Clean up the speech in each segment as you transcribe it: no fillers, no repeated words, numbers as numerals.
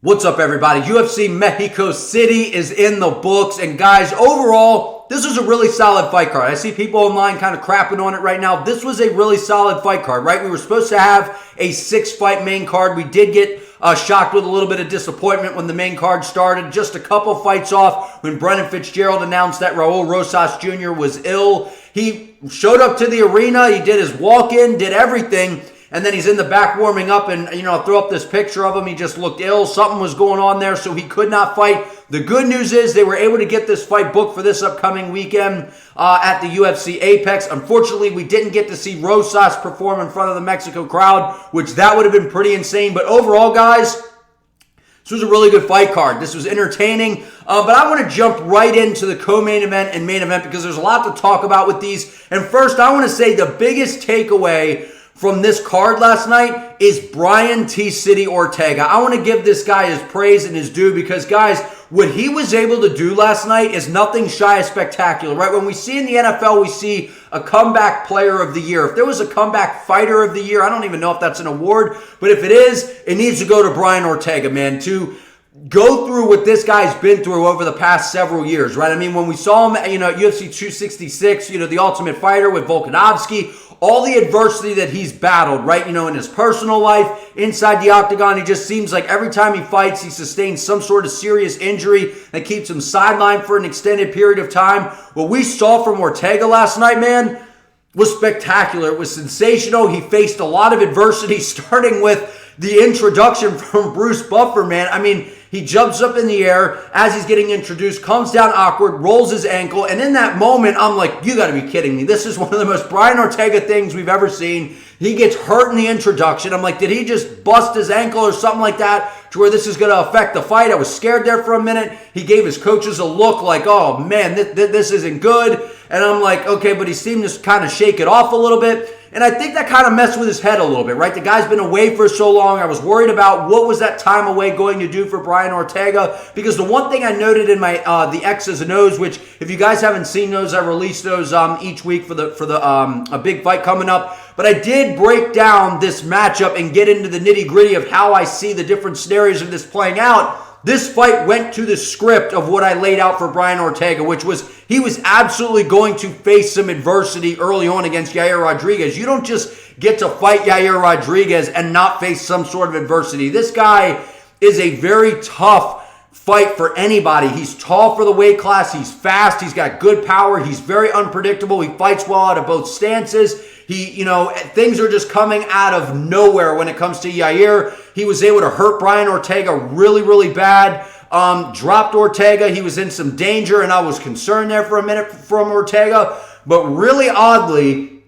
What's up, everybody? UFC Mexico City is in the books. And guys, overall, this was a really solid fight card. I see people online kind of crapping on it right now. This was a really solid fight card, right? We were supposed to have a 6-fight main card. We did get shocked with a little bit of disappointment when the main card started. Just a couple fights off when Brendan Fitzgerald announced that Raul Rosas Jr. was ill. He showed up to the arena. He did his walk-in, did everything. And then he's in the back warming up, and, I'll throw up this picture of him. He just looked ill. Something was going on there, so he could not fight. The good news is they were able to get this fight booked for this upcoming weekend at the UFC Apex. Unfortunately, we didn't get to see Rosas perform in front of the Mexico crowd, which that would have been pretty insane. But overall, guys, this was a really good fight card. This was entertaining. But I want to jump right into the co-main event and main event because there's a lot to talk about with these. And first, I want to say the biggest takeaway from this card last night is Brian T-City Ortega. I want to give this guy his praise and his due because, guys, what he was able to do last night is nothing shy of spectacular, right? When we see in the NFL, we see a comeback player of the year. If there was a comeback fighter of the year, I don't even know if that's an award, but if it is, it needs to go to Brian Ortega, man, to go through what this guy's been through over the past several years, right? I mean, when we saw him, at UFC 266, the Ultimate Fighter with Volkanovski, all the adversity that he's battled, right? In his personal life, inside the octagon, he just seems like every time he fights, he sustains some sort of serious injury that keeps him sidelined for an extended period of time. What we saw from Ortega last night, man, was spectacular. It was sensational. He faced a lot of adversity, starting with the introduction from Bruce Buffer, man. I mean, he jumps up in the air as he's getting introduced, comes down awkward, rolls his ankle, and in that moment, I'm like, you got to be kidding me. This is one of the most Brian Ortega things we've ever seen. He gets hurt in the introduction. I'm like, did he just bust his ankle or something like that to where this is going to affect the fight? I was scared there for a minute. He gave his coaches a look like, oh, man, this isn't good. And I'm like, okay, but he seemed to kind of shake it off a little bit. And I think that kind of messed with his head a little bit, right? The guy's been away for so long. I was worried about what was that time away going to do for Brian Ortega, because the one thing I noted in my the X's and O's, which if you guys haven't seen those, I release those each week for a big fight coming up. But I did break down this matchup and get into the nitty-gritty of how I see the different scenarios of this playing out. This fight went to the script of what I laid out for Brian Ortega, which was he was absolutely going to face some adversity early on against Yair Rodriguez. You don't just get to fight Yair Rodriguez and not face some sort of adversity. This guy is a very tough fight for anybody. He's tall for the weight class. He's fast. He's got good power. He's very unpredictable. He fights well out of both stances. Things are just coming out of nowhere when it comes to Yair. He was able to hurt Brian Ortega really, really bad. Dropped Ortega. He was in some danger, and I was concerned there for a minute from Ortega. But really oddly,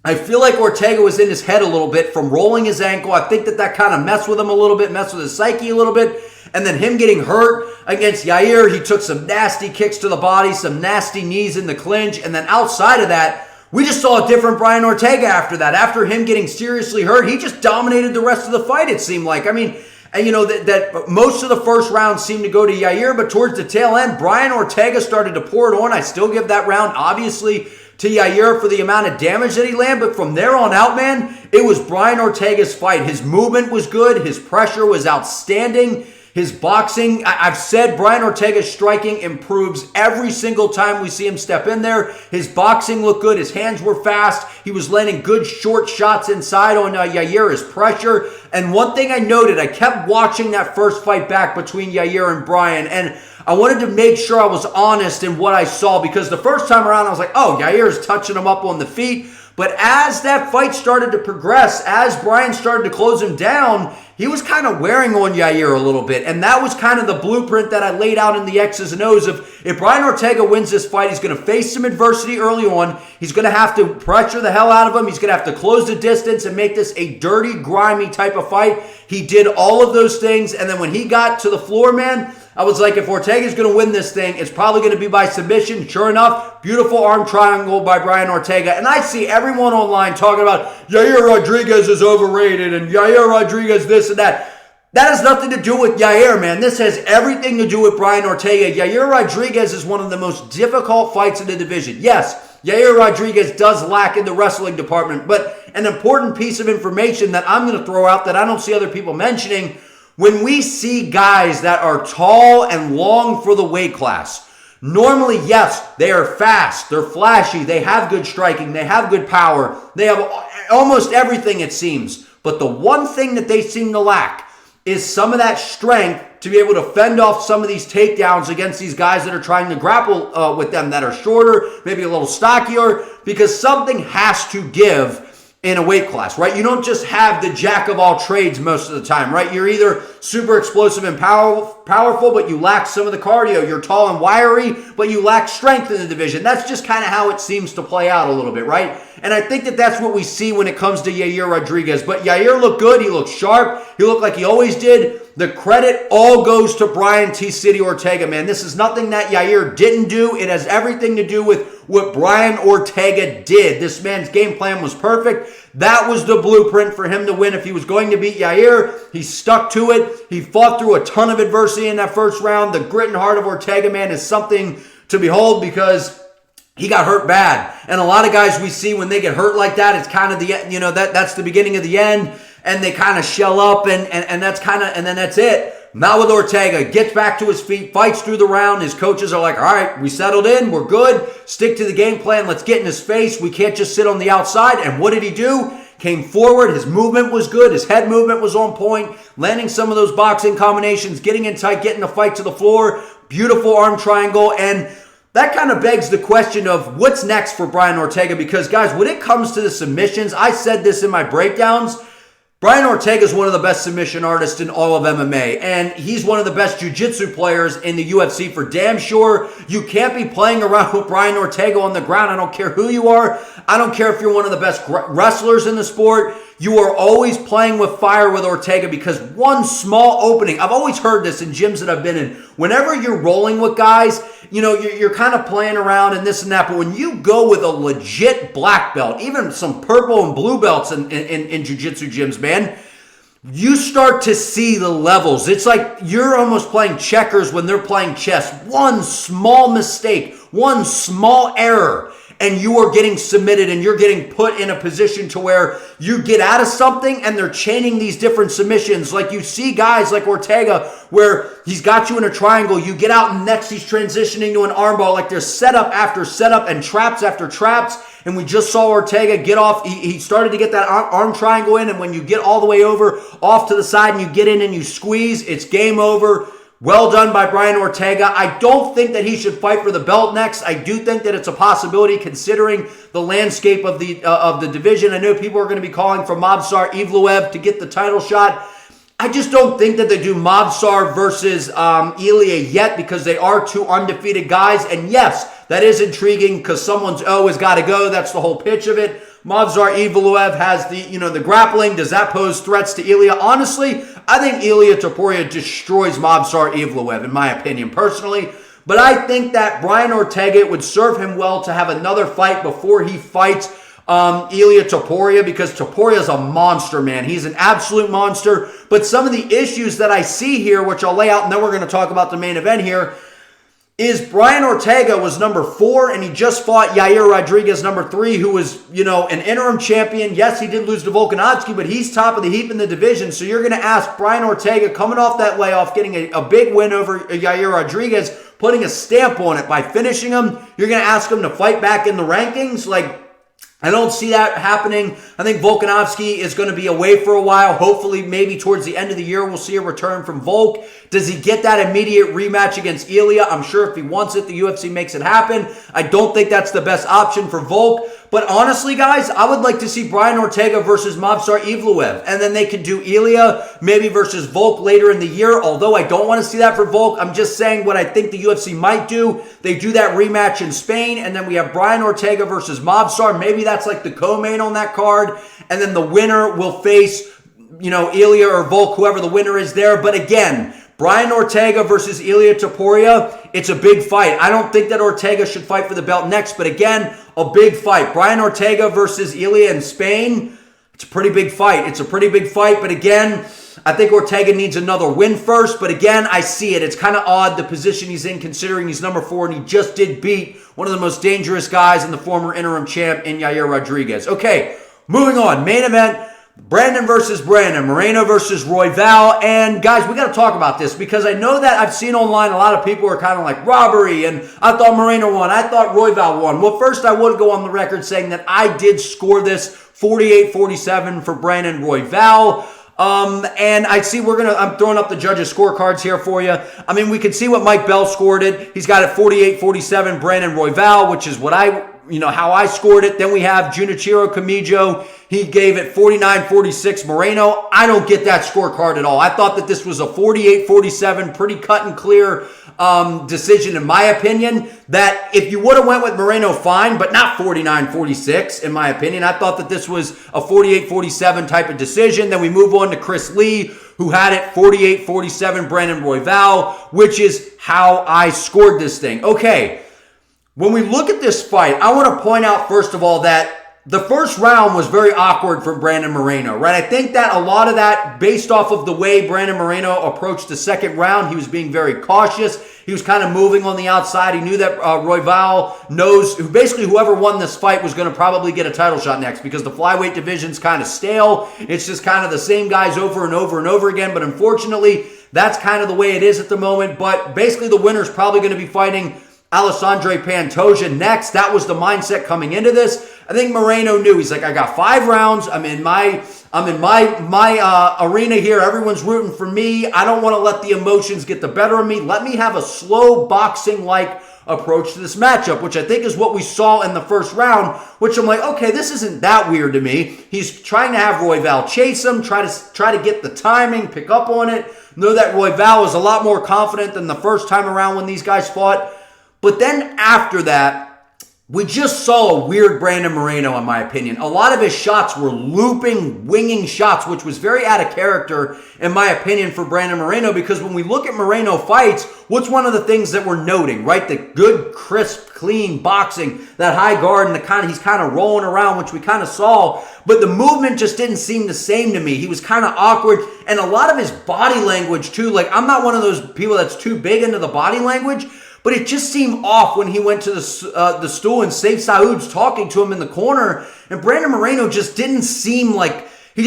I feel like Ortega was in his head a little bit from rolling his ankle. I think that kind of messed with him a little bit, messed with his psyche a little bit. And then him getting hurt against Yair, he took some nasty kicks to the body, some nasty knees in the clinch. And then outside of that, we just saw a different Brian Ortega after that. After him getting seriously hurt, he just dominated the rest of the fight, it seemed like. I mean, and that most of the first round seemed to go to Yair, but towards the tail end, Brian Ortega started to pour it on. I still give that round, obviously, to Yair for the amount of damage that he landed, but from there on out, man, it was Brian Ortega's fight. His movement was good. His pressure was outstanding. His boxing, I've said Brian Ortega's striking improves every single time we see him step in there. His boxing looked good. His hands were fast. He was landing good short shots inside on Yair, his pressure. And one thing I noted, I kept watching that first fight back between Yair and Brian, and I wanted to make sure I was honest in what I saw, because the first time around I was like, oh, Yair's touching him up on the feet. But as that fight started to progress, as Brian started to close him down, he was kind of wearing on Yair a little bit. And that was kind of the blueprint that I laid out in the X's and O's of if Brian Ortega wins this fight, he's going to face some adversity early on. He's going to have to pressure the hell out of him. He's going to have to close the distance and make this a dirty, grimy type of fight. He did all of those things. And then when he got to the floor, man, I was like, if Ortega's going to win this thing, it's probably going to be by submission. Sure enough, beautiful arm triangle by Brian Ortega. And I see everyone online talking about Yair Rodriguez is overrated and Yair Rodriguez this and that. That has nothing to do with Yair, man. This has everything to do with Brian Ortega. Yair Rodriguez is one of the most difficult fights in the division. Yes, Yair Rodriguez does lack in the wrestling department, but an important piece of information that I'm going to throw out that I don't see other people mentioning, When we see guys that are tall and long for the weight class, normally, yes, they are fast, they're flashy, they have good striking, they have good power, they have almost everything it seems. But the one thing that they seem to lack is some of that strength to be able to fend off some of these takedowns against these guys that are trying to grapple with them that are shorter, maybe a little stockier, because something has to give in a weight class, right? You don't just have the jack of all trades most of the time, right? You're either super explosive and powerful, but you lack some of the cardio. You're tall and wiry, but you lack strength in the division. That's just kind of how it seems to play out a little bit, right? And I think that that's what we see when it comes to Yair Rodriguez. But Yair looked good. He looked sharp. He looked like he always did. The credit all goes to Brian T. City Ortega, man. This is nothing that Yair didn't do. It has everything to do with what Brian Ortega did. This man's game plan was perfect. That was the blueprint for him to win. If he was going to beat Yair, he stuck to it. He fought through a ton of adversity in that first round. The grit and heart of Ortega, man, is something to behold because he got hurt bad. And a lot of guys we see when they get hurt like that, it's kind of the, you know, that's the beginning of the end. And they kind of shell up and that's kind of, and then that's it. Not with Ortega. Gets back to his feet, fights through the round. His coaches are like, all right, we settled in. We're good. Stick to the game plan. Let's get in his face. We can't just sit on the outside. And what did he do? Came forward. His movement was good. His head movement was on point. Landing some of those boxing combinations, getting in tight, getting the fight to the floor. Beautiful arm triangle. And that kind of begs the question of what's next for Brian Ortega. Because, guys, when it comes to the submissions, I said this in my breakdowns, Brian Ortega is one of the best submission artists in all of MMA, and he's one of the best jiu-jitsu players in the UFC for damn sure. You can't be playing around with Brian Ortega on the ground. I don't care who you are. I don't care if you're one of the best wrestlers in the sport. You are always playing with fire with Ortega because one small opening, I've always heard this in gyms that I've been in, whenever you're rolling with guys, you know, you're kind of playing around and this and that, but when you go with a legit black belt, even some purple and blue belts in jiu-jitsu gyms, man, you start to see the levels. It's like you're almost playing checkers when they're playing chess. One small mistake, one small error, and you are getting submitted and you're getting put in a position to where you get out of something and they're chaining these different submissions. Like you see guys like Ortega where he's got you in a triangle, you get out and next he's transitioning to an armbar. Like there's setup after setup and traps after traps. And we just saw Ortega get off. He started to get that arm triangle in, and when you get all the way over off to the side and you get in and you squeeze, it's game over. Well done by Brian Ortega. I don't think that he should fight for the belt next. I do think that it's a possibility considering the landscape of the division. I know people are going to be calling for Movsar Evloev to get the title shot. I just don't think that they do Movsar versus Ilya yet because they are two undefeated guys. And yes, that is intriguing because someone's has got to go. That's the whole pitch of it. Movsar Evloev has the grappling. Does that pose threats to Ilya? Honestly, I think Ilya Topuria destroys Movsar Evloev, in my opinion, personally. But I think that Brian Ortega, it would serve him well to have another fight before he fights Ilya Topuria, because Topuria is a monster, man. He's an absolute monster. But some of the issues that I see here, which I'll lay out, and then we're going to talk about the main event here, is Brian Ortega was number 4, and he just fought Yair Rodriguez, number 3, who was, an interim champion. Yes, he did lose to Volkanovski, but he's top of the heap in the division. So you're going to ask Brian Ortega, coming off that layoff, getting a big win over Yair Rodriguez, putting a stamp on it by finishing him. You're going to ask him to fight back in the rankings? I don't see that happening. I think Volkanovski is going to be away for a while. Hopefully, maybe towards the end of the year, we'll see a return from Volk. Does he get that immediate rematch against Ilya? I'm sure if he wants it, the UFC makes it happen. I don't think that's the best option for Volk. But honestly, guys, I would like to see Brian Ortega versus Movsar Evloev. And then they could do Ilya maybe versus Volk later in the year. Although I don't want to see that for Volk. I'm just saying what I think the UFC might do. They do that rematch in Spain. And then we have Brian Ortega versus Movsar. Maybe that's like the co-main on that card. And then the winner will face, Ilya or Volk, whoever the winner is there. But again, Brian Ortega versus Ilya Topuria, it's a big fight. I don't think that Ortega should fight for the belt next, but again, a big fight. Brian Ortega versus Ilya in Spain, it's a pretty big fight. It's a pretty big fight, but again, I think Ortega needs another win first, but again, I see it. It's kind of odd the position he's in considering he's number 4 and he just did beat one of the most dangerous guys and the former interim champ in Yair Rodriguez. Okay, moving on. Main event. Brandon versus Brandon, Moreno versus Royval, and guys, we got to talk about this because I know that I've seen online a lot of people are kind of like robbery, and I thought Moreno won, I thought Royval won. Well, first I would go on the record saying that I did score this 48-47 for Brandon Royval. And I see I'm throwing up the judges' scorecards here for you. I mean, we can see what Mike Bell scored it. He's got it 48-47 Brandon Royval, which is what how I scored it. Then we have Junichiro Kamijo. He gave it 49-46 Moreno. I don't get that scorecard at all. I thought that this was a 48-47, pretty cut and clear decision, in my opinion, that if you would have went with Moreno, fine, but not 49-46, in my opinion. I thought that this was a 48-47 type of decision. Then we move on to Chris Lee, who had it 48-47 Brandon Royval, which is how I scored this thing. Okay, when we look at this fight, I want to point out, first of all, that the first round was very awkward for Brandon Moreno, right? I think that a lot of that, based off of the way Brandon Moreno approached the second round, he was being very cautious. He was kind of moving on the outside. He knew that Royval knows, basically whoever won this fight was going to probably get a title shot next because the flyweight division's kind of stale. It's just kind of the same guys over and over and over again. But unfortunately, that's kind of the way it is at the moment. But basically, the winner's probably going to be fighting Alessandro Pantoja next. That was the mindset coming into this. I think Moreno knew. He's like, I got 5 rounds. I'm in my arena here. Everyone's rooting for me. I don't want to let the emotions get the better of me. Let me have a slow boxing-like approach to this matchup, which I think is what we saw in the first round, which I'm like, okay, this isn't that weird to me. He's trying to have Royval chase him, try to get the timing, pick up on it. Know that Royval was a lot more confident than the first time around when these guys fought. But then after that, we just saw a weird Brandon Moreno, in my opinion. A lot of his shots were looping, winging shots, which was very out of character, in my opinion, for Brandon Moreno, because when we look at Moreno fights, what's one of the things that we're noting, right? The good, crisp, clean boxing, that high guard, and he's kind of rolling around, which we kind of saw, but the movement just didn't seem the same to me. He was kind of awkward, and a lot of his body language, too. Like, I'm not one of those people that's too big into the body language, but it just seemed off when he went to the stool and Saif Saud's talking to him in the corner. And Brandon Moreno just didn't seem like he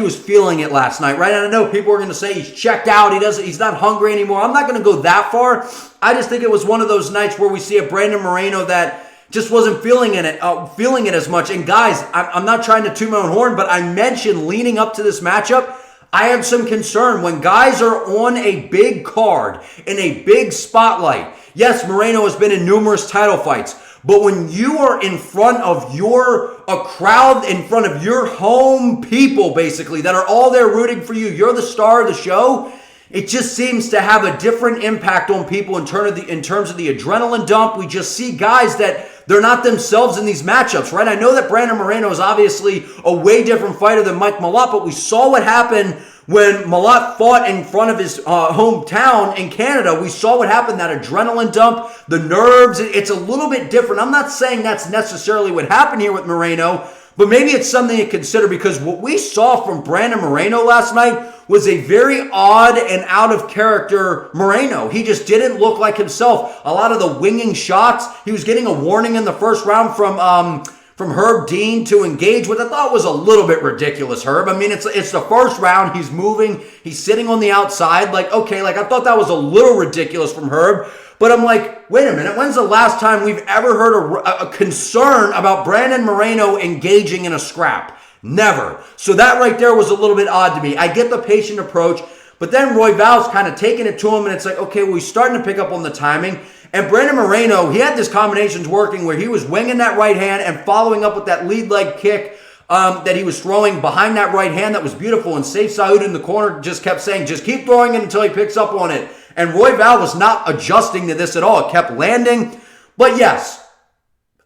was feeling it last night, right? And I know people are going to say he's checked out. He's not hungry anymore. I'm not going to go that far. I just think it was one of those nights where we see a Brandon Moreno that just wasn't feeling it as much. And guys, I'm not trying to toot my own horn, but I mentioned leading up to this matchup, I had some concern when guys are on a big card, in a big spotlight. Yes, Moreno has been in numerous title fights, but when you are in front of a crowd, in front of your home people, basically, that are all there rooting for you, you're the star of the show, it just seems to have a different impact on people in terms of the adrenaline dump. We just see guys that they're not themselves in these matchups, right? I know that Brandon Moreno is obviously a way different fighter than Mike Malott, but we saw what happened when Malott fought in front of his hometown in Canada. We saw what happened, that adrenaline dump, the nerves. It's a little bit different. I'm not saying that's necessarily what happened here with Moreno, but maybe it's something to consider, because what we saw from Brandon Moreno last night was a very odd and out of character Moreno. He just didn't look like himself. A lot of the winging shots, he was getting a warning in the first round from Herb Dean to engage with. I thought was a little bit ridiculous, Herb. I mean, it's the first round. He's moving. He's sitting on the outside. Like, okay, I thought that was a little ridiculous from Herb. But I'm like, wait a minute. When's the last time we've ever heard a concern about Brandon Moreno engaging in a scrap? Never. So that right there was a little bit odd to me. I get the patient approach, but then Royval's kind of taking it to him, and it's like, okay, well, he's starting to pick up on the timing. And Brandon Moreno, he had these combinations working where he was winging that right hand and following up with that lead leg kick that he was throwing behind that right hand that was beautiful. And Saif Saud in the corner just kept saying, just keep throwing it until he picks up on it. And Royval was not adjusting to this at all. It kept landing. But yes,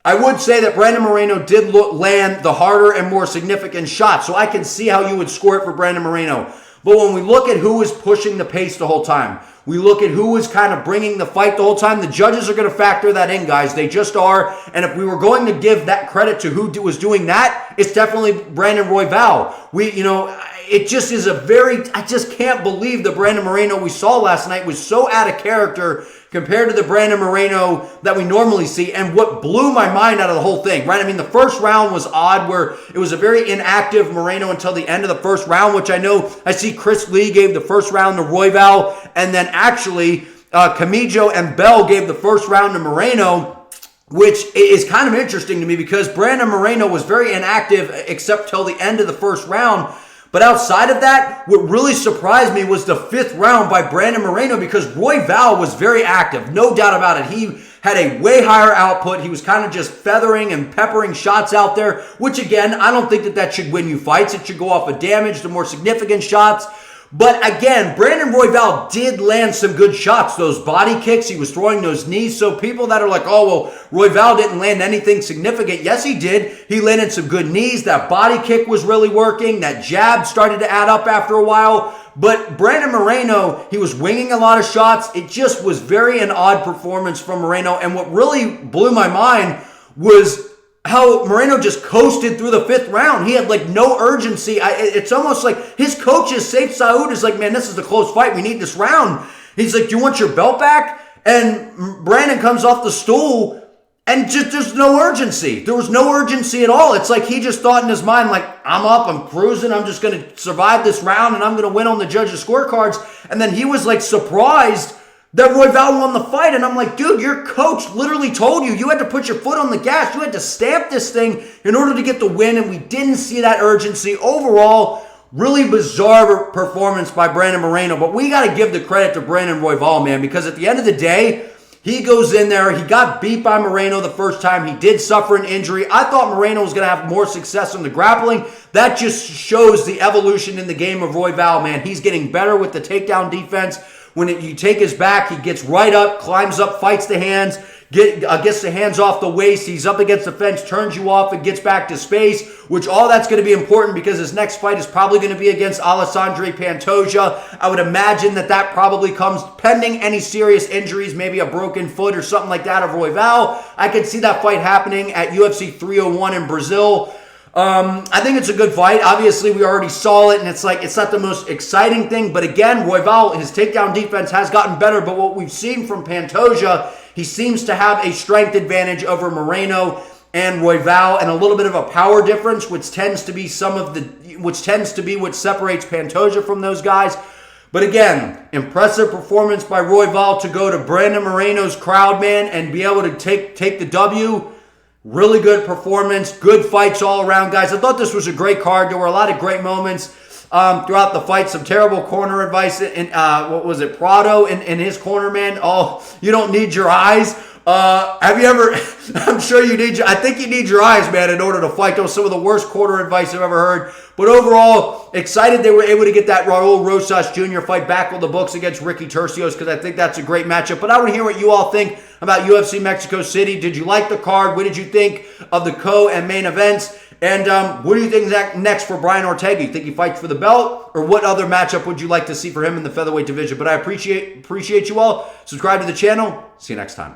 I would say that Brandon Moreno did land the harder and more significant shots. So I can see how you would score it for Brandon Moreno. But when we look at who was pushing the pace the whole time, we look at who was kind of bringing the fight the whole time, the judges are going to factor that in, guys. They just are. And if we were going to give that credit to who was doing that, it's definitely Brandon Royval. It just is I just can't believe the Brandon Moreno we saw last night was so out of character compared to the Brandon Moreno that we normally see. And what blew my mind out of the whole thing, right? I mean, the first round was odd, where it was a very inactive Moreno until the end of the first round, which I know I see Chris Lee gave the first round to Royval, and then actually Camijo and Bell gave the first round to Moreno, which is kind of interesting to me because Brandon Moreno was very inactive except till the end of the first round. But outside of that, what really surprised me was the fifth round by Brandon Moreno, because Royval was very active, no doubt about it. He had a way higher output. He was kind of just feathering and peppering shots out there, which again, I don't think that should win you fights. It should go off of damage, the more significant shots. But again, Brandon Royval did land some good shots. Those body kicks, he was throwing those knees. So people that are like, oh, well, Royval didn't land anything significant. Yes, he did. He landed some good knees. That body kick was really working. That jab started to add up after a while. But Brandon Moreno, he was winging a lot of shots. It just was very an odd performance from Moreno. And what really blew my mind was how Moreno just coasted through the fifth round. He had like no urgency. It's almost like his coach is Saif Saud is like, man, this is a close fight. We need this round. He's like, do you want your belt back? And Brandon comes off the stool and just there's no urgency. There was no urgency at all. It's like he just thought in his mind, like, I'm up, I'm cruising, I'm just going to survive this round and I'm going to win on the judges' scorecards. And then he was like surprised that Royval won the fight. And I'm like, dude, your coach literally told you had to put your foot on the gas. You had to stamp this thing in order to get the win. And we didn't see that urgency. Overall, really bizarre performance by Brandon Moreno. But we got to give the credit to Brandon Royval, man, because at the end of the day, he goes in there. He got beat by Moreno the first time. He did suffer an injury. I thought Moreno was going to have more success in the grappling. That just shows the evolution in the game of Royval, man. He's getting better with the takedown defense. When you take his back, he gets right up, climbs up, fights the hands, gets the hands off the waist. He's up against the fence, turns you off, and gets back to space, which all that's going to be important because his next fight is probably going to be against Alessandro Pantoja. I would imagine that probably comes pending any serious injuries, maybe a broken foot or something like that of Royval. I could see that fight happening at UFC 301 in Brazil. I think it's a good fight. Obviously, we already saw it, and it's not the most exciting thing. But again, Royval, his takedown defense has gotten better. But what we've seen from Pantoja, he seems to have a strength advantage over Moreno and Royval, and a little bit of a power difference, which tends to be what separates Pantoja from those guys. But again, impressive performance by Royval to go to Brandon Moreno's crowd, man, and be able to take the W. Really good performance, good fights all around, guys. I thought this was a great card. There were a lot of great moments throughout the fight. Some terrible corner advice in, Prado in his corner, man. Oh, you don't need your eyes. Have you ever, I'm sure I think you need your eyes, man, in order to fight. That was some of the worst corner advice I've ever heard. But overall, excited they were able to get that Raul Rosas Jr. fight back on the books against Ricky Turcios, because I think that's a great matchup. But I want to hear what you all think about UFC Mexico City. Did you like the card? What did you think of the co and main events? And what do you think next for Brian Ortega? You think he fights for the belt? Or what other matchup would you like to see for him in the featherweight division? But I appreciate you all. Subscribe to the channel. See you next time.